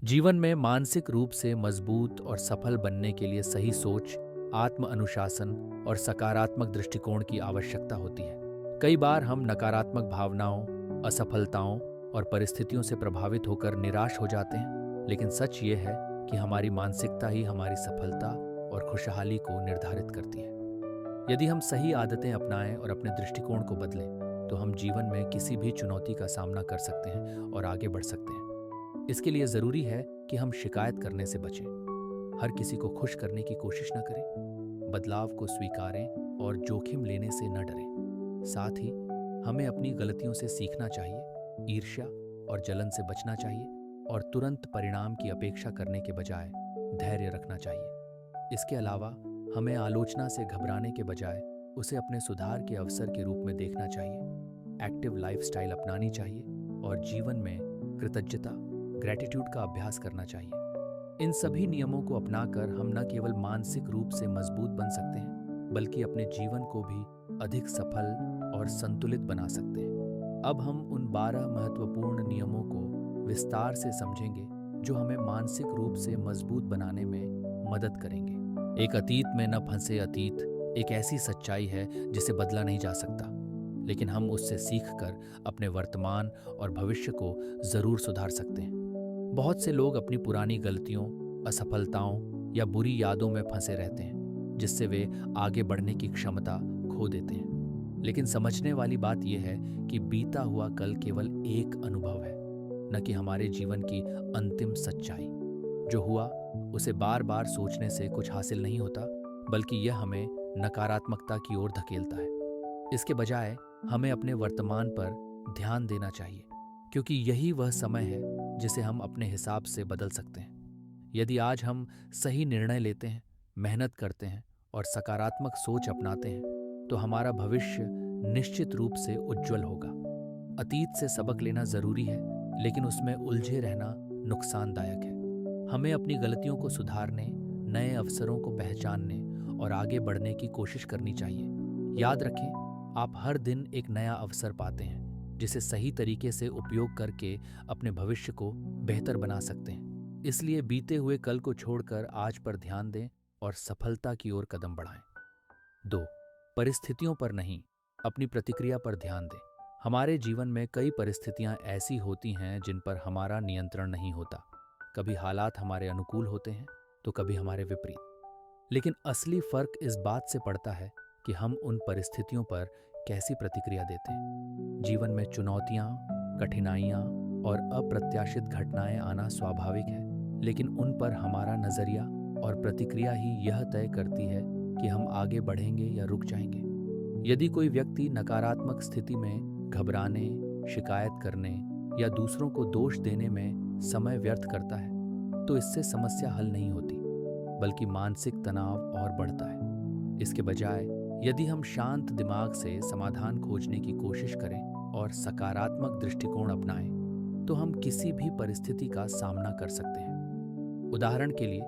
जीवन में मानसिक रूप से मजबूत और सफल बनने के लिए सही सोच, आत्म अनुशासन और सकारात्मक दृष्टिकोण की आवश्यकता होती है। कई बार हम नकारात्मक भावनाओं, असफलताओं और परिस्थितियों से प्रभावित होकर निराश हो जाते हैं, लेकिन सच ये है कि हमारी मानसिकता ही हमारी सफलता और खुशहाली को निर्धारित करती है। यदि हम सही आदतें अपनाएं और अपने दृष्टिकोण को बदलें, तो हम जीवन में किसी भी चुनौती का सामना कर सकते हैं और आगे बढ़ सकते हैं। इसके लिए ज़रूरी है कि हम शिकायत करने से बचें, हर किसी को खुश करने की कोशिश न करें, बदलाव को स्वीकारें और जोखिम लेने से न डरें। साथ ही हमें अपनी गलतियों से सीखना चाहिए, ईर्ष्या और जलन से बचना चाहिए और तुरंत परिणाम की अपेक्षा करने के बजाय धैर्य रखना चाहिए। इसके अलावा हमें आलोचना से घबराने के बजाय उसे अपने सुधार के अवसर के रूप में देखना चाहिए। एक्टिव लाइफस्टाइल अपनानी चाहिए और जीवन में कृतज्ञता, ग्रैटिट्यूड का अभ्यास करना चाहिए। इन सभी नियमों को अपनाकर हम न केवल मानसिक रूप से मजबूत बन सकते हैं, बल्कि अपने जीवन को भी अधिक सफल और संतुलित बना सकते हैं। अब हम उन 12 महत्वपूर्ण नियमों को विस्तार से समझेंगे जो हमें मानसिक रूप से मजबूत बनाने में मदद करेंगे। एक अतीत में न फंसे अतीत एक ऐसी सच्चाई है जिसे बदला नहीं जा सकता, लेकिन हम उससे सीखकर अपने वर्तमान और भविष्य को जरूर सुधार सकते हैं। बहुत से लोग अपनी पुरानी गलतियों, असफलताओं या बुरी यादों में फंसे रहते हैं, जिससे वे आगे बढ़ने की क्षमता खो देते हैं। लेकिन समझने वाली बात यह है कि बीता हुआ कल केवल एक अनुभव है, न कि हमारे जीवन की अंतिम सच्चाई। जो हुआ उसे बार बार सोचने से कुछ हासिल नहीं होता, बल्कि यह हमें नकारात्मकता की ओर धकेलता है। इसके बजाय हमें अपने वर्तमान पर ध्यान देना चाहिए, क्योंकि यही वह समय है जिसे हम अपने हिसाब से बदल सकते हैं। यदि आज हम सही निर्णय लेते हैं, मेहनत करते हैं और सकारात्मक सोच अपनाते हैं, तो हमारा भविष्य निश्चित रूप से उज्जवल होगा। अतीत से सबक लेना जरूरी है, लेकिन उसमें उलझे रहना नुकसानदायक है। हमें अपनी गलतियों को सुधारने, नए अवसरों को पहचानने और आगे बढ़ने की कोशिश करनी चाहिए। याद रखें, आप हर दिन एक नया अवसर पाते हैं, जिसे सही तरीके से उपयोग करके अपने भविष्य को बेहतर बना सकते हैं। इसलिए बीते हुए कल को छोड़कर आज पर ध्यान दें और सफलता की ओर कदम बढ़ाएं। 2. परिस्थितियों पर नहीं, अपनी प्रतिक्रिया पर ध्यान दें। हमारे जीवन में कई परिस्थितियां ऐसी होती हैं जिन पर हमारा नियंत्रण नहीं होता। कभी हालात हमारे अनुकूल होते हैं, तो कभी हमारे विपरीत। लेकिन असली फर्क इस बात से पड़ता है कि हम उन परिस्थितियों पर कैसी प्रतिक्रिया देते हैं। जीवन में चुनौतियां, कठिनाइयां और अप्रत्याशित घटनाएं आना स्वाभाविक है, लेकिन उन पर हमारा नजरिया और प्रतिक्रिया ही यह तय करती है कि हम आगे बढ़ेंगे या रुक जाएंगे। यदि कोई व्यक्ति नकारात्मक स्थिति में घबराने, शिकायत करने या दूसरों को दोष देने में समय व्यर्थ करता है, तो इससे समस्या हल नहीं होती, बल्कि मानसिक तनाव और बढ़ता है। इसके बजाय यदि हम शांत दिमाग से समाधान खोजने की कोशिश करें और सकारात्मक दृष्टिकोण अपनाएं, तो हम किसी भी परिस्थिति का सामना कर सकते हैं। उदाहरण के लिए,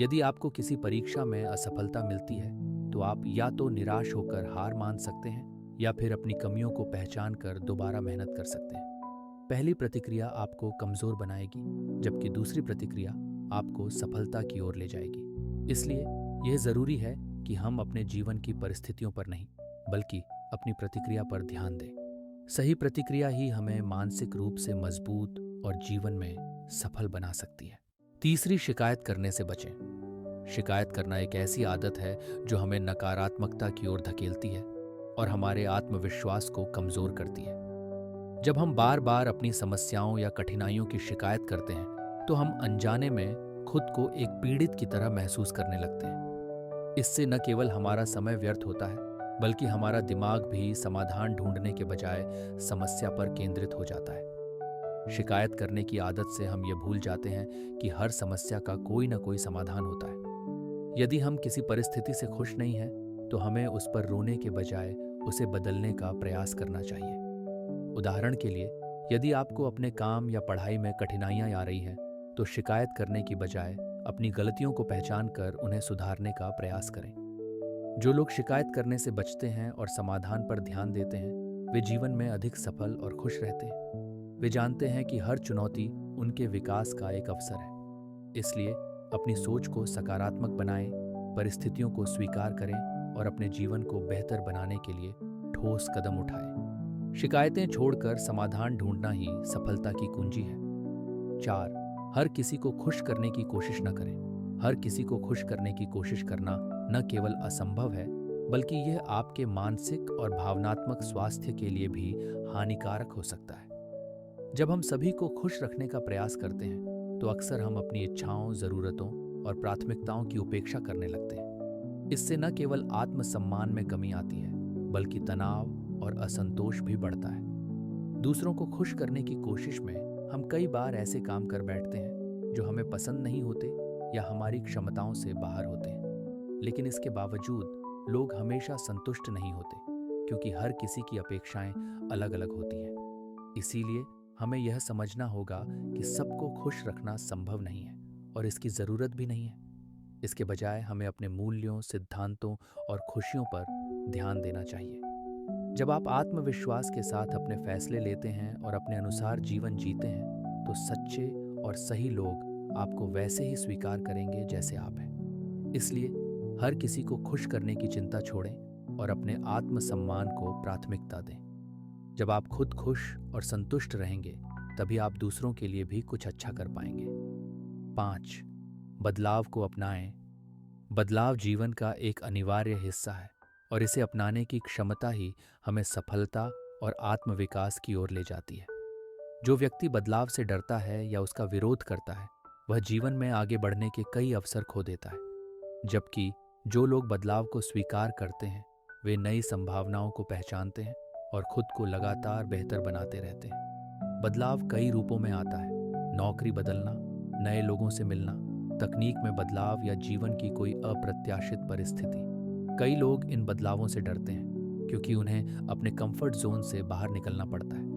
यदि आपको किसी परीक्षा में असफलता मिलती है, तो आप या तो निराश होकर हार मान सकते हैं या फिर अपनी कमियों को पहचान कर दोबारा मेहनत कर सकते हैं। पहली प्रतिक्रिया आपको कमजोर बनाएगी, जबकि दूसरी प्रतिक्रिया आपको सफलता की ओर ले जाएगी। इसलिए यह जरूरी है कि हम अपने जीवन की परिस्थितियों पर नहीं, बल्कि अपनी प्रतिक्रिया पर ध्यान दें। सही प्रतिक्रिया ही हमें मानसिक रूप से मजबूत और जीवन में सफल बना सकती है। तीसरी, शिकायत करने से बचें। शिकायत करना एक ऐसी आदत है जो हमें नकारात्मकता की ओर धकेलती है और हमारे आत्मविश्वास को कमजोर करती है। जब हम बार बार अपनी समस्याओं या कठिनाइयों की शिकायत करते हैं, तो हम अनजाने में खुद को एक पीड़ित की तरह महसूस करने लगते हैं। इससे न केवल हमारा समय व्यर्थ होता है, बल्कि हमारा दिमाग भी समाधान ढूंढने के बजाय समस्या पर केंद्रित हो जाता है। शिकायत करने की आदत से हम ये भूल जाते हैं कि हर समस्या का कोई न कोई समाधान होता है। यदि हम किसी परिस्थिति से खुश नहीं हैं, तो हमें उस पर रोने के बजाय उसे बदलने का प्रयास करना चाहिए। उदाहरण के लिए, यदि आपको अपने काम या पढ़ाई में कठिनाइयां आ रही हैं, तो शिकायत करने की बजाय अपनी गलतियों को पहचान कर उन्हें सुधारने का प्रयास करें। जो लोग शिकायत करने से बचते हैं और समाधान पर ध्यान देते हैं, वे जीवन में अधिक सफल और खुश रहते हैं। वे जानते हैं कि हर चुनौती उनके विकास का एक अवसर है इसलिए अपनी सोच को सकारात्मक बनाएं, परिस्थितियों को स्वीकार करें और अपने जीवन को बेहतर बनाने के लिए ठोस कदम उठाएं। शिकायतें छोड़कर समाधान ढूंढना ही सफलता की कुंजी है। 4. हर किसी को खुश करने की कोशिश न करें। हर किसी को खुश करने की कोशिश करना न केवल असंभव है, बल्कि यह आपके मानसिक और भावनात्मक स्वास्थ्य के लिए भी हानिकारक हो सकता है। जब हम सभी को खुश रखने का प्रयास करते हैं, तो अक्सर हम अपनी इच्छाओं, ज़रूरतों और प्राथमिकताओं की उपेक्षा करने लगते हैं। इससे न केवल आत्मसम्मान में कमी आती है, बल्कि तनाव और असंतोष भी बढ़ता है। दूसरों को खुश करने की कोशिश में हम कई बार ऐसे काम कर बैठते हैं जो हमें पसंद नहीं होते या हमारी क्षमताओं से बाहर होते हैं। लेकिन इसके बावजूद लोग हमेशा संतुष्ट नहीं होते, क्योंकि हर किसी की अपेक्षाएं अलग अलग होती हैं। इसीलिए हमें यह समझना होगा कि सबको खुश रखना संभव नहीं है और इसकी ज़रूरत भी नहीं है। इसके बजाय हमें अपने मूल्यों, सिद्धांतों और खुशियों पर ध्यान देना चाहिए। जब आप आत्मविश्वास के साथ अपने फैसले लेते हैं और अपने अनुसार जीवन जीते हैं, तो सच्चे और सही लोग आपको वैसे ही स्वीकार करेंगे जैसे आप हैं। इसलिए हर किसी को खुश करने की चिंता छोड़ें और अपने आत्मसम्मान को प्राथमिकता दें। जब आप खुद खुश और संतुष्ट रहेंगे, तभी आप दूसरों के लिए भी कुछ अच्छा कर पाएंगे। 5. बदलाव को अपनाएं। बदलाव जीवन का एक अनिवार्य हिस्सा है और इसे अपनाने की क्षमता ही हमें सफलता और आत्मविकास की ओर ले जाती है। जो व्यक्ति बदलाव से डरता है या उसका विरोध करता है, वह जीवन में आगे बढ़ने के कई अवसर खो देता है। जबकि जो लोग बदलाव को स्वीकार करते हैं, वे नई संभावनाओं को पहचानते हैं और खुद को लगातार बेहतर बनाते रहते हैं। बदलाव कई रूपों में आता है: नौकरी बदलना, नए लोगों से मिलना, तकनीक में बदलाव या जीवन की कोई अप्रत्याशित परिस्थिति। कई लोग इन बदलावों से डरते हैं क्योंकि उन्हें अपने कंफर्ट जोन से बाहर निकलना पड़ता है।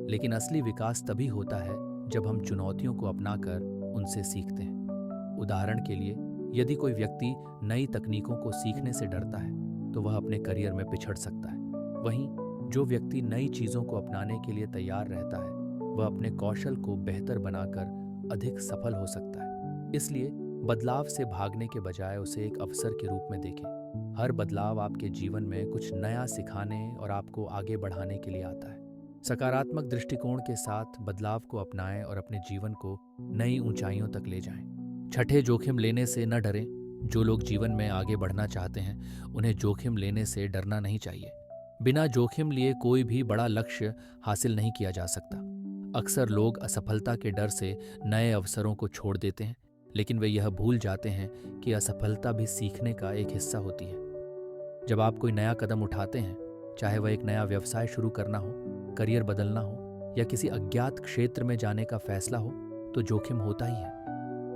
लेकिन असली विकास तभी होता है जब हम चुनौतियों को अपनाकर उनसे सीखते हैं। उदाहरण के लिए, यदि कोई व्यक्ति नई तकनीकों को सीखने से डरता है, तो वह अपने करियर में पिछड़ सकता है। वहीं जो व्यक्ति नई चीज़ों को अपनाने के लिए तैयार रहता है, वह अपने कौशल को बेहतर बनाकर अधिक सफल हो सकता है। इसलिए बदलाव से भागने के बजाय उसे एक अवसर के रूप में देखें। हर बदलाव आपके जीवन में कुछ नया सिखाने और आपको आगे बढ़ाने के लिए आता है। सकारात्मक दृष्टिकोण के साथ बदलाव को अपनाएं और अपने जीवन को नई ऊंचाइयों तक ले जाएं। छठे, जोखिम लेने से न डरें। जो लोग जीवन में आगे बढ़ना चाहते हैं, उन्हें जोखिम लेने से डरना नहीं चाहिए। बिना जोखिम लिए कोई भी बड़ा लक्ष्य हासिल नहीं किया जा सकता। अक्सर लोग असफलता के डर से नए अवसरों को छोड़ देते हैं, लेकिन वे यह भूल जाते हैं कि असफलता भी सीखने का एक हिस्सा होती है। जब आप कोई नया कदम उठाते हैं, चाहे वह एक नया व्यवसाय शुरू करना हो, करियर बदलना हो या किसी अज्ञात क्षेत्र में जाने का फैसला हो, तो जोखिम होता ही है।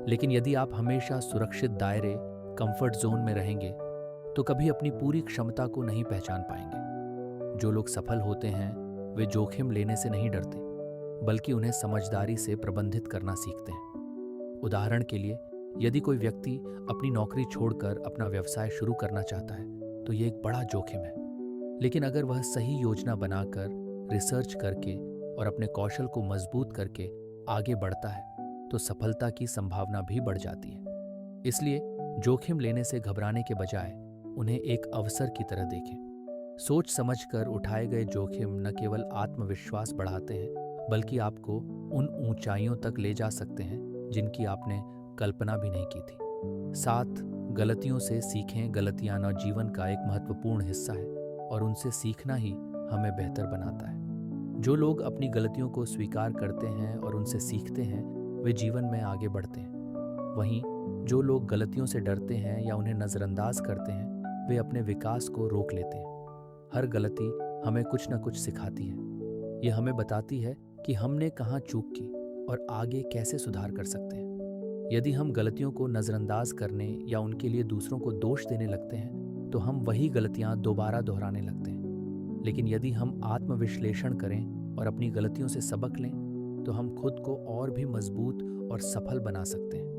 लेकिन यदि आप हमेशा सुरक्षित दायरे, कंफर्ट जोन में रहेंगे, तो कभी अपनी पूरी क्षमता को नहीं पहचान पाएंगे। जो लोग सफल होते हैं, वे जोखिम लेने से नहीं डरते, बल्कि उन्हें समझदारी से प्रबंधित करना सीखते हैं। उदाहरण के लिए, यदि कोई व्यक्ति अपनी नौकरी छोड़कर अपना व्यवसाय शुरू करना चाहता है, तो ये एक बड़ा जोखिम है। लेकिन अगर वह सही योजना बनाकर, रिसर्च करके और अपने कौशल को मजबूत करके आगे बढ़ता है, तो सफलता की संभावना भी बढ़ जाती है। इसलिए जोखिम लेने से घबराने के बजाय उन्हें एक अवसर की तरह देखें। सोच समझकर उठाए गए जोखिम न केवल आत्मविश्वास बढ़ाते हैं, बल्कि आपको उन ऊंचाइयों तक ले जा सकते हैं जिनकी आपने कल्पना भी नहीं की थी। 7. गलतियों से सीखें। गलतियां न जीवन का एक महत्वपूर्ण हिस्सा है और उनसे सीखना ही हमें बेहतर बनाता है। जो लोग अपनी गलतियों को स्वीकार करते हैं और उनसे सीखते हैं, वे जीवन में आगे बढ़ते हैं। वहीं जो लोग गलतियों से डरते हैं या उन्हें नज़रअंदाज करते हैं, वे अपने विकास को रोक लेते हैं। हर गलती हमें कुछ न कुछ सिखाती है। यह हमें बताती है कि हमने कहाँ चूक की और आगे कैसे सुधार कर सकते हैं। यदि हम गलतियों को नज़रअंदाज करने या उनके लिए दूसरों को दोष देने लगते हैं, तो हम वही गलतियां दोबारा दोहराने लगते हैं। लेकिन यदि हम आत्मविश्लेषण करें और अपनी गलतियों से सबक लें, तो हम खुद को और भी मजबूत और सफल बना सकते हैं।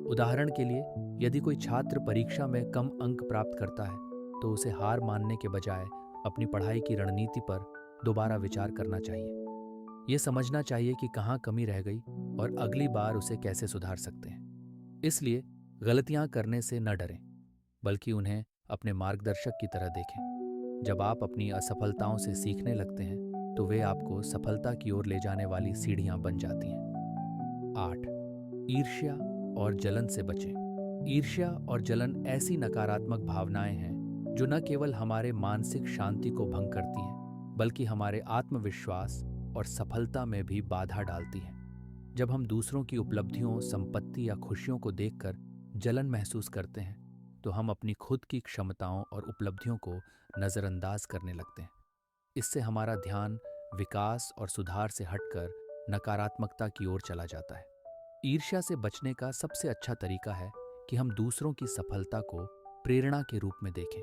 उदाहरण के लिए, यदि कोई छात्र परीक्षा में कम अंक प्राप्त करता है, तो उसे हार मानने के बजाय अपनी पढ़ाई की रणनीति पर दोबारा विचार करना चाहिए। ये समझना चाहिए कि कहाँ कमी रह गई और अगली बार उसे कैसे सुधार सकते हैं। इसलिए गलतियां करने से न डरें, बल्कि उन्हें अपने मार्गदर्शक की तरह देखें। जब आप अपनी असफलताओं से सीखने लगते हैं तो वे आपको सफलता की ओर ले जाने वाली सीढ़ियां बन जाती हैं। 8. ईर्ष्या और जलन से बचें। ईर्ष्या और जलन ऐसी नकारात्मक भावनाएं हैं जो न केवल हमारे मानसिक शांति को भंग करती हैं, बल्कि हमारे आत्मविश्वास और सफलता में भी बाधा डालती हैं। जब हम दूसरों की उपलब्धियों, संपत्ति या खुशियों को देखकर जलन महसूस करते हैं, तो हम अपनी खुद की क्षमताओं और उपलब्धियों को नज़रअंदाज करने लगते हैं। इससे हमारा ध्यान विकास और सुधार से हटकर नकारात्मकता की ओर चला जाता है। ईर्ष्या से बचने का सबसे अच्छा तरीका है कि हम दूसरों की सफलता को प्रेरणा के रूप में देखें।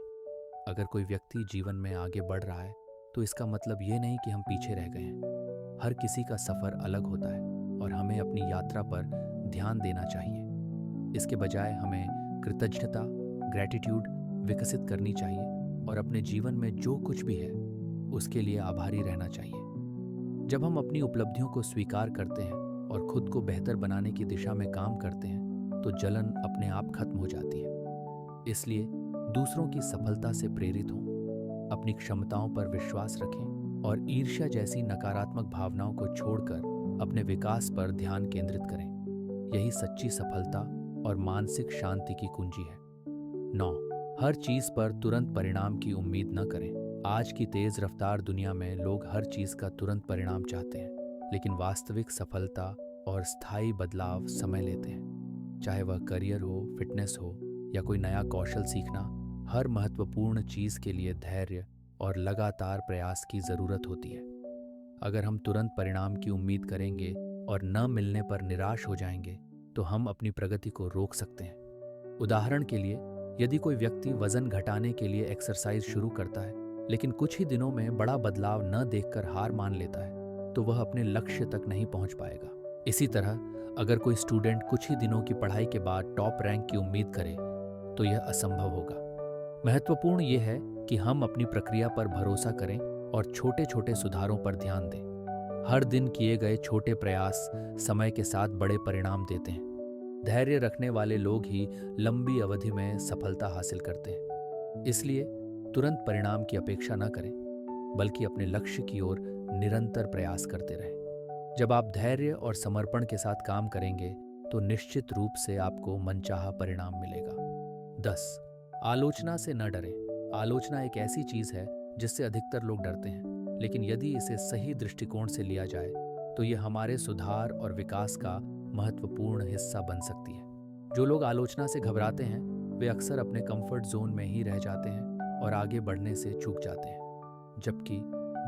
अगर कोई व्यक्ति जीवन में आगे बढ़ रहा है, तो इसका मतलब ये नहीं कि हम पीछे रह गए हैं। हर किसी का सफर अलग होता है और हमें अपनी यात्रा पर ध्यान देना चाहिए। इसके बजाय हमें कृतज्ञता, ग्रैटिट्यूड विकसित करनी चाहिए और अपने जीवन में जो कुछ भी है उसके लिए आभारी रहना चाहिए। जब हम अपनी उपलब्धियों को स्वीकार करते हैं और खुद को बेहतर बनाने की दिशा में काम करते हैं, तो जलन अपने आप खत्म हो जाती है। इसलिए दूसरों की सफलता से प्रेरित हों, अपनी क्षमताओं पर विश्वास रखें और ईर्ष्या जैसी नकारात्मक भावनाओं को छोड़कर अपने विकास पर ध्यान केंद्रित करें। यही सच्ची सफलता और मानसिक शांति की कुंजी है। 9. हर चीज पर तुरंत परिणाम की उम्मीद न करें। आज की तेज रफ्तार दुनिया में लोग हर चीज का तुरंत परिणाम चाहते हैं, लेकिन वास्तविक सफलता और स्थायी बदलाव समय लेते हैं। चाहे वह करियर हो, फिटनेस हो या कोई नया कौशल सीखना, हर महत्वपूर्ण चीज के लिए धैर्य और लगातार प्रयास की जरूरत होती है। अगर हम तुरंत परिणाम की उम्मीद करेंगे और न मिलने पर निराश हो जाएंगे, तो हम अपनी प्रगति को रोक सकते हैं। उदाहरण के लिए, यदि कोई व्यक्ति वजन घटाने के लिए एक्सरसाइज शुरू करता है, लेकिन कुछ ही दिनों में बड़ा बदलाव न देखकर हार मान लेता है, तो वह अपने लक्ष्य तक नहीं पहुंच पाएगा। इसी तरह अगर कोई स्टूडेंट कुछ ही दिनों की पढ़ाई के बाद टॉप रैंक की उम्मीद करे, तो यह असंभव होगा। महत्वपूर्ण यह है कि हम अपनी प्रक्रिया पर भरोसा करें और छोटे छोटे सुधारों पर ध्यान दें। हर दिन किए गए छोटे प्रयास समय के साथ बड़े परिणाम देते हैं। धैर्य रखने वाले लोग ही लंबी अवधि में सफलता हासिल करते हैं। इसलिए तुरंत परिणाम की अपेक्षा न करें, बल्कि अपने लक्ष्य की ओर निरंतर प्रयास करते रहें। जब आप धैर्य और समर्पण के साथ काम करेंगे, तो निश्चित रूप से आपको मनचाहा परिणाम मिलेगा। 10. आलोचना से न डरें। आलोचना एक ऐसी चीज है जिससे अधिकतर लोग डरते हैं, लेकिन यदि इसे सही दृष्टिकोण से लिया जाए, तो यह हमारे सुधार और विकास का महत्वपूर्ण हिस्सा बन सकती है। जो लोग आलोचना से घबराते हैं, वे अक्सर अपने कंफर्ट जोन में ही रह जाते हैं और आगे बढ़ने से चूक जाते हैं। जबकि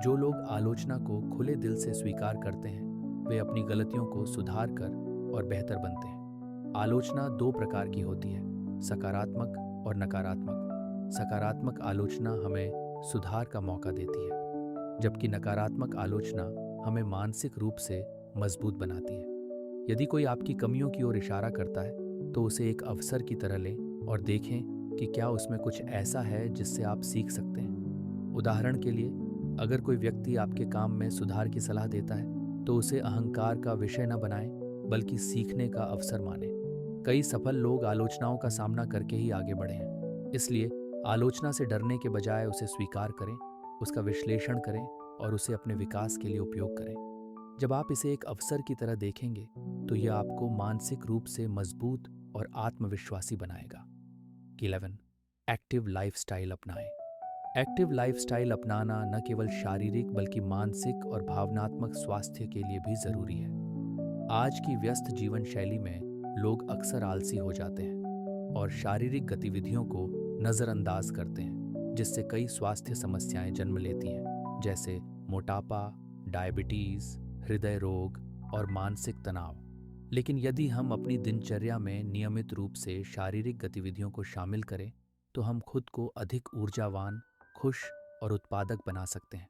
जो लोग आलोचना को खुले दिल से स्वीकार करते हैं, वे अपनी गलतियों को सुधार कर और बेहतर बनते हैं। आलोचना 2 प्रकार की होती है, सकारात्मक और नकारात्मक। सकारात्मक आलोचना हमें सुधार का मौका देती है, जबकि नकारात्मक आलोचना हमें मानसिक रूप से मजबूत बनाती है। यदि कोई आपकी कमियों की ओर इशारा करता है, तो उसे एक अवसर की तरह लें और देखें कि क्या उसमें कुछ ऐसा है जिससे आप सीख सकते हैं। उदाहरण के लिए, अगर कोई व्यक्ति आपके काम में सुधार की सलाह देता है, तो उसे अहंकार का विषय न बनाएं, बल्कि सीखने का अवसर मानें। कई सफल लोग आलोचनाओं का सामना करके ही आगे बढ़े हैं। इसलिए आलोचना से डरने के बजाय उसे स्वीकार करें, उसका विश्लेषण करें और उसे अपने विकास के लिए उपयोग करें। जब आप इसे एक अवसर की तरह देखेंगे, तो यह आपको मानसिक रूप से मजबूत और आत्मविश्वासी बनाएगा। 11. एक्टिव लाइफस्टाइल अपनाएं। एक्टिव लाइफस्टाइल अपनाना न केवल शारीरिक बल्कि मानसिक और भावनात्मक स्वास्थ्य के लिए भी जरूरी है। आज की व्यस्त जीवन शैली में लोग अक्सर आलसी हो जाते हैं और शारीरिक गतिविधियों को नज़रअंदाज करते हैं, जिससे कई स्वास्थ्य समस्याएं जन्म लेती हैं, जैसे मोटापा, डायबिटीज, हृदय रोग और मानसिक तनाव। लेकिन यदि हम अपनी दिनचर्या में नियमित रूप से शारीरिक गतिविधियों को शामिल करें, तो हम खुद को अधिक ऊर्जावान, खुश और उत्पादक बना सकते हैं।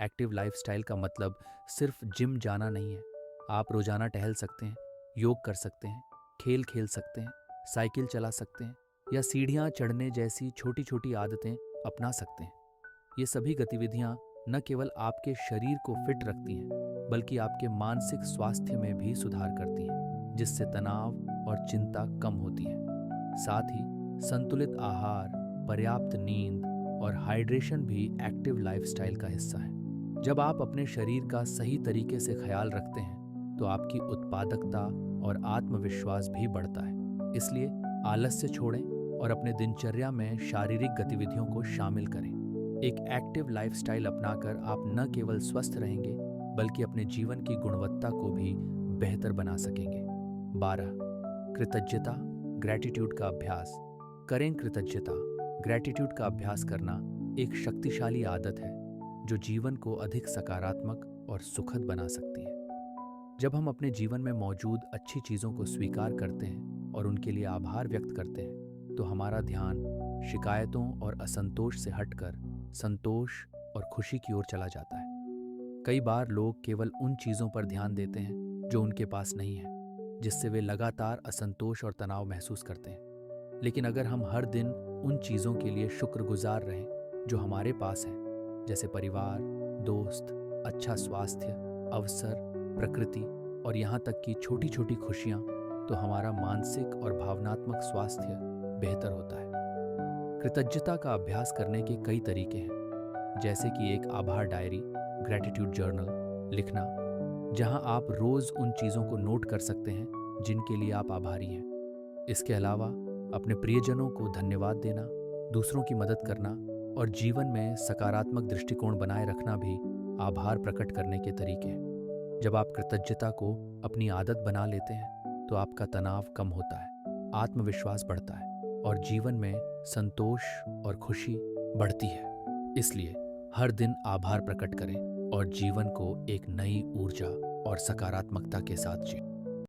एक्टिव लाइफस्टाइल का मतलब सिर्फ जिम जाना नहीं है। आप रोजाना टहल सकते हैं, योग कर सकते हैं, खेल खेल सकते हैं, साइकिल चला सकते हैं या सीढ़ियाँ चढ़ने जैसी छोटी छोटी आदतें अपना सकते हैं। ये सभी गतिविधियाँ न केवल आपके शरीर को फिट रखती हैं, बल्कि आपके मानसिक स्वास्थ्य में भी सुधार करती हैं। जिससे तनाव और चिंता कम होती है। साथ ही संतुलित आहार, पर्याप्त नींद और हाइड्रेशन भी एक्टिव लाइफस्टाइल का हिस्सा है। जब आप अपने शरीर का सही तरीके से ख्याल रखते हैं तो आपकी उत्पादकता और आत्मविश्वास भी बढ़ता है। इसलिए आलस्य छोड़ें और अपने दिनचर्या में शारीरिक गतिविधियों को शामिल करें। एक एक्टिव लाइफस्टाइल अपनाकर आप न केवल स्वस्थ रहेंगे बल्कि अपने जीवन की गुणवत्ता को भी बेहतर बना सकेंगे। 12. कृतज्ञता, ग्रैटिट्यूड का अभ्यास करें। कृतज्ञता, ग्रैटिट्यूड का अभ्यास करना एक शक्तिशाली आदत है जो जीवन को अधिक सकारात्मक और सुखद बना सकती है। जब हम अपने जीवन में मौजूद अच्छी चीज़ों को स्वीकार करते हैं और उनके लिए आभार व्यक्त करते हैं तो हमारा ध्यान शिकायतों और असंतोष से हटकर संतोष और खुशी की ओर चला जाता है। कई बार लोग केवल उन चीज़ों पर ध्यान देते हैं जो उनके पास नहीं है, जिससे वे लगातार असंतोष और तनाव महसूस करते हैं। लेकिन अगर हम हर दिन उन चीज़ों के लिए शुक्रगुजार रहें जो हमारे पास हैं, जैसे परिवार, दोस्त, अच्छा स्वास्थ्य, अवसर, प्रकृति और यहाँ तक कि छोटी छोटी खुशियाँ, तो हमारा मानसिक और भावनात्मक स्वास्थ्य बेहतर होता है। कृतज्ञता का अभ्यास करने के कई तरीके हैं, जैसे कि एक आभार डायरी, ग्रैटिट्यूड जर्नल लिखना, जहां आप रोज उन चीज़ों को नोट कर सकते हैं जिनके लिए आप आभारी हैं। इसके अलावा अपने प्रियजनों को धन्यवाद देना, दूसरों की मदद करना और जीवन में सकारात्मक दृष्टिकोण बनाए रखना भी आभार प्रकट करने के तरीके हैं। जब आप कृतज्ञता को अपनी आदत बना लेते हैं तो आपका तनाव कम होता है, आत्मविश्वास बढ़ता है और जीवन में संतोष और खुशी बढ़ती है। इसलिए हर दिन आभार प्रकट करें और जीवन को एक नई ऊर्जा और सकारात्मकता के साथ जिएं।